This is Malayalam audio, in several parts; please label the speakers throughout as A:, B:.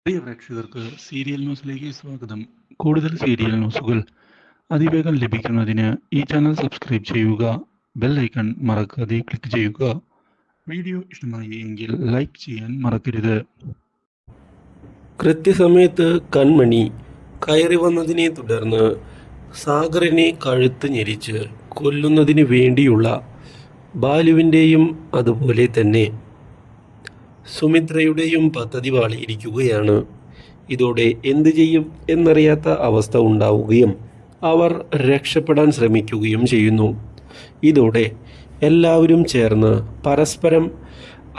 A: പ്രിയ പ്രേക്ഷകർക്ക് സീരിയൽ ന്യൂസിലേക്ക് സ്വാഗതം. കൂടുതൽ സീരിയൽ ന്യൂസുകൾ അതിവേഗം ലഭിക്കുന്നതിന് ഈ ചാനൽ സബ്സ്ക്രൈബ് ചെയ്യുക. ബെൽ ഐക്കൺ മറക്കാതെ ക്ലിക്ക് ചെയ്യുക. വീഡിയോ ഇഷ്ടമായി എങ്കിൽ ലൈക്ക് ചെയ്യാൻ മറക്കരുത്.
B: കൃത്യസമയത്ത് കൺമണി കയറി വന്നതിനെ തുടർന്ന് സാഗറിനെ കഴുത്ത് ഞെരിച്ച് കൊല്ലുന്നതിന് വേണ്ടിയുള്ള ബാലുവിൻ്റെയും അതുപോലെ തന്നെ സുമിത്രയുടെയും പദ്ധതി വാളിയിരിക്കുകയാണ്. ഇതോടെ എന്തു ചെയ്യും എന്നറിയാത്ത അവസ്ഥ ഉണ്ടാവുകയും അവർ രക്ഷപ്പെടാൻ ശ്രമിക്കുകയും ചെയ്യുന്നു. ഇതോടെ എല്ലാവരും ചേർന്ന് പരസ്പരം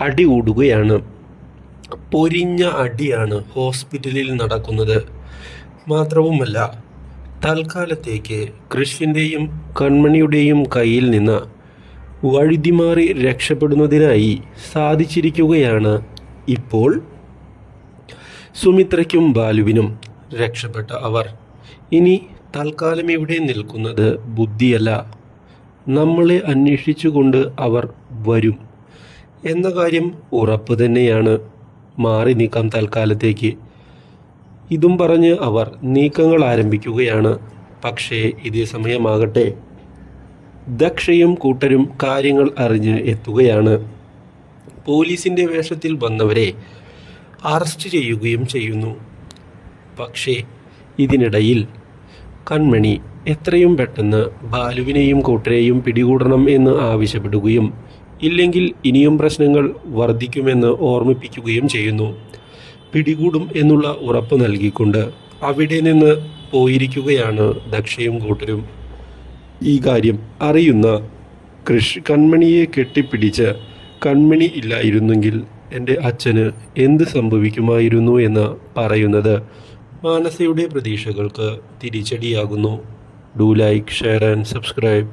B: അടി കൂടുകയാണ്. പൊരിഞ്ഞ അടിയാണ് ഹോസ്പിറ്റലിൽ നടക്കുന്നത്. മാത്രവുമല്ല, തൽക്കാലത്തേക്ക് കൃഷിൻ്റെയും കൺമണിയുടെയും കയ്യിൽ നിന്ന് വഴുതിമാറി രക്ഷപ്പെടുന്നതിനായി സാധിച്ചിരിക്കുകയാണ്. ഇപ്പോൾ സുമിത്രയ്ക്കും ബാലുവിനും രക്ഷപ്പെട്ട അവർ ഇനി തൽക്കാലം ഇവിടെ നിൽക്കുന്നത് ബുദ്ധിയല്ല, നമ്മളെ അന്വേഷിച്ചുകൊണ്ട് അവർ വരും എന്ന കാര്യം ഉറപ്പ് തന്നെയാണ്. മാറി നീക്കാം തൽക്കാലത്തേക്ക്. ഇതും പറഞ്ഞ് അവർ നീക്കങ്ങൾ ആരംഭിക്കുകയാണ്. പക്ഷേ ഇതേ സമയമാകട്ടെ ദക്ഷയും കൂട്ടരും കാര്യങ്ങൾ അറിഞ്ഞ് എത്തുകയാണ്. പോലീസിൻ്റെ വേഷത്തിൽ വന്നവരെ അറസ്റ്റ് ചെയ്യുകയും ചെയ്യുന്നു. പക്ഷേ ഇതിനിടയിൽ കൺമണി എത്രയും പെട്ടെന്ന് ബാലുവിനെയും കൂട്ടരെയും പിടികൂടണം എന്ന് ആവശ്യപ്പെടുകയും ഇല്ലെങ്കിൽ ഇനിയും പ്രശ്നങ്ങൾ വർദ്ധിക്കുമെന്ന് ഓർമ്മിപ്പിക്കുകയും ചെയ്യുന്നു. പിടികൂടും എന്നുള്ള ഉറപ്പ് നൽകിക്കൊണ്ട് അവിടെ നിന്ന് പോയിരിക്കുകയാണ് ദക്ഷയും കൂട്ടരും. ഈ കാര്യം അറിയുന്ന കൺമണിയെ കെട്ടിപ്പിടിച്ച് കൺമണി ഇല്ലായിരുന്നെങ്കിൽ എൻ്റെ അച്ഛന് എന്ത് സംഭവിക്കുമായിരുന്നു എന്ന് പറയുന്നത് മാനസയുടെ പ്രതീക്ഷകൾക്ക് തിരിച്ചടിയാകുന്നു. Do like, share and subscribe.